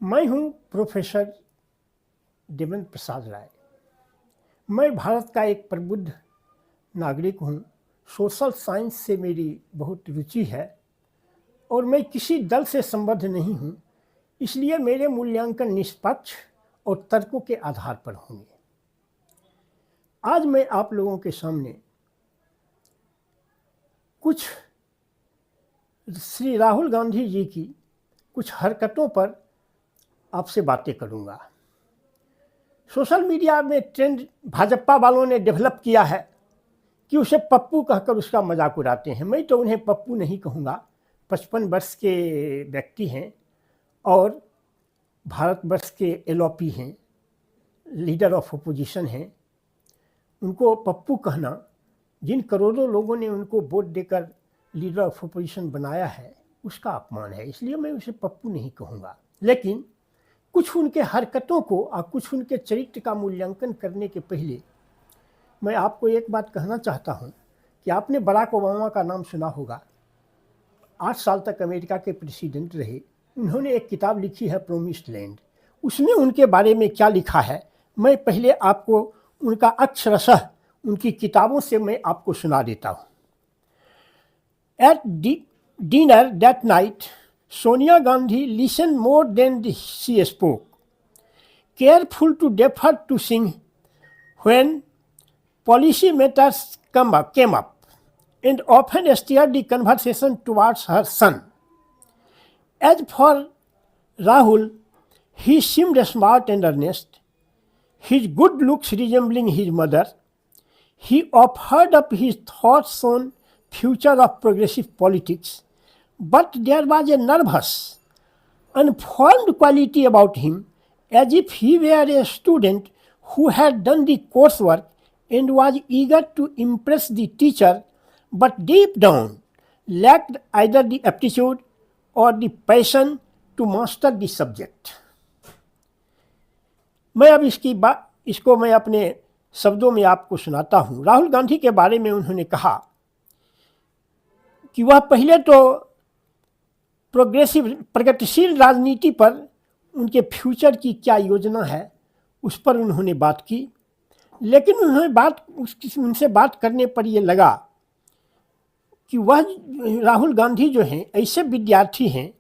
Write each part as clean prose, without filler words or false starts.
मैं हूं प्रोफेसर देवेंद्र प्रसाद राय। मैं भारत का एक प्रबुद्ध नागरिक हूं। सोशल साइंस से मेरी बहुत रुचि है और मैं किसी दल से संबद्ध नहीं हूं, इसलिए मेरे मूल्यांकन निष्पक्ष और तर्कों के आधार पर होंगे। आज मैं आप लोगों के सामने कुछ श्री राहुल गांधी जी की कुछ हरकतों पर आपसे बातें करूंगा। सोशल मीडिया में ट्रेंड भाजपा वालों ने डेवलप किया है कि उसे पप्पू कहकर उसका मजाक उड़ाते हैं। मैं तो उन्हें पप्पू नहीं कहूँगा। 55 वर्ष के व्यक्ति हैं और भारतवर्ष के एलओपी हैं, लीडर ऑफ अपोजिशन हैं। उनको पप्पू कहना, जिन करोड़ों लोगों ने उनको वोट देकर लीडर ऑफ अपोजिशन बनाया है, उसका अपमान है। इसलिए मैं उसे पप्पू नहीं कहूँगा। लेकिन कुछ उनके हरकतों को और कुछ उनके चरित्र का मूल्यांकन करने के पहले मैं आपको एक बात कहना चाहता हूं कि आपने बराक ओबामा का नाम सुना होगा। 8 साल तक अमेरिका के प्रेसिडेंट रहे। उन्होंने एक किताब लिखी है प्रोमिस्ड लैंड। उसमें उनके बारे में क्या लिखा है, मैं पहले आपको उनका अक्षरशः उनकी किताबों से मैं आपको सुना देता हूँ। At dinner that night Sonia Gandhi listened more than she spoke, careful to defer to sing when policy matters came up, and often steered the conversation towards her son. As for Rahul, he seemed smart and earnest, his good looks resembling his mother. He offered up his thoughts on future of progressive politics, but there was a nervous, unformed quality about him, as if he were a student who had done the coursework and was eager to impress the teacher, but deep down lacked either the aptitude or the passion to master the subject. मैं अब इसको मैं अपने शब्दों में आपको सुनाता हूँ। राहुल गांधी के बारे में उन्होंने कहा कि वह पहले तो प्रोग्रेसिव प्रगतिशील राजनीति पर उनके फ्यूचर की क्या योजना है उस पर उन्होंने बात की, लेकिन उनसे बात करने पर यह लगा कि वह राहुल गांधी जो हैं ऐसे विद्यार्थी हैं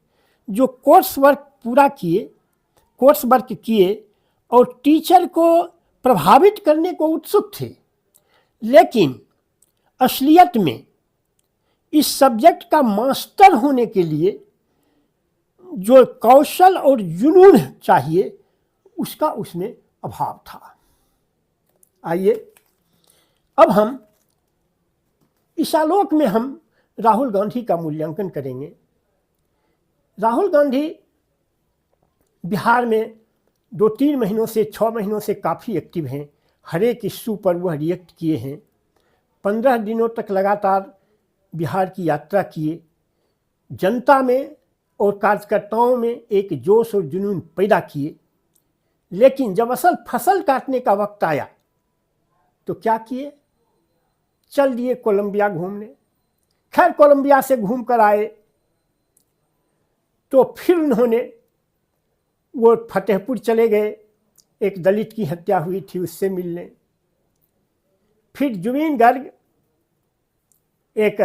जो कोर्स वर्क किए और टीचर को प्रभावित करने को उत्सुक थे, लेकिन असलियत में इस सब्जेक्ट का मास्टर होने के लिए जो कौशल और जुनून चाहिए उसका उसमें अभाव था। आइए अब हम इस आलोक में हम राहुल गांधी का मूल्यांकन करेंगे। राहुल गांधी बिहार में 2-3 महीनों से 6 महीनों से काफ़ी एक्टिव हैं। हर एक इश्यू पर वह रिएक्ट किए हैं। 15 दिनों तक लगातार बिहार की यात्रा किए। जनता में और कार्यकर्ताओं में एक जोश और जुनून पैदा किए, लेकिन जब असल फसल काटने का वक्त आया तो क्या किए? चल दिए कोलंबिया घूमने। खैर, कोलंबिया से घूम कर आए तो फिर उन्होंने वो फतेहपुर चले गए, एक दलित की हत्या हुई थी उससे मिलने। फिर जुबीन गर्ग, एक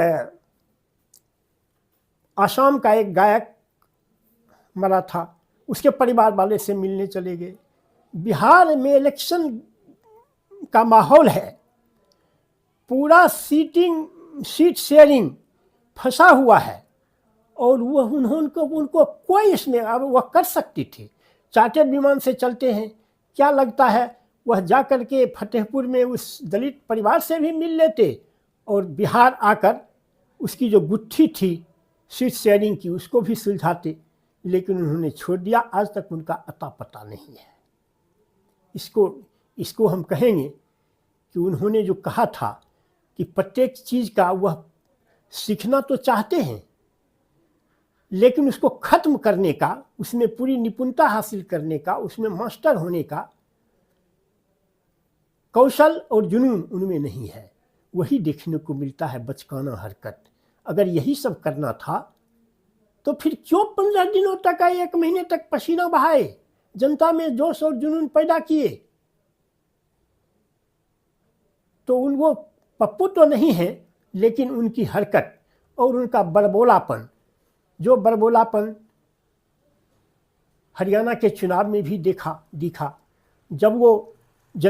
आसाम का एक गायक मरा था, उसके परिवार वाले से मिलने चले गए। बिहार में इलेक्शन का माहौल है, पूरा सीट शेयरिंग फंसा हुआ है और वह उनको कोई इसमें, अब वह कर सकती थी। चार्टर्ड विमान से चलते हैं, क्या लगता है वह जा कर के फतेहपुर में उस दलित परिवार से भी मिल लेते और बिहार आकर उसकी जो गुत्थी थी सीट शेयरिंग की उसको भी सुलझाते, लेकिन उन्होंने छोड़ दिया। आज तक उनका अता पता नहीं है। इसको हम कहेंगे कि उन्होंने जो कहा था कि प्रत्येक चीज़ का वह सीखना तो चाहते हैं, लेकिन उसको ख़त्म करने का, उसमें पूरी निपुणता हासिल करने का, उसमें मास्टर होने का कौशल और जुनून उनमें नहीं है। वही देखने को मिलता है बचकाना हरकत। अगर यही सब करना था तो फिर क्यों 15 दिनों तक 1 महीने तक पसीना बहाए, जनता में जोश और जुनून पैदा किए? तो वो पप्पू तो नहीं है, लेकिन उनकी हरकत और उनका बड़बोलापन, जो बड़बोलापन हरियाणा के चुनाव में भी दिखा, जब वो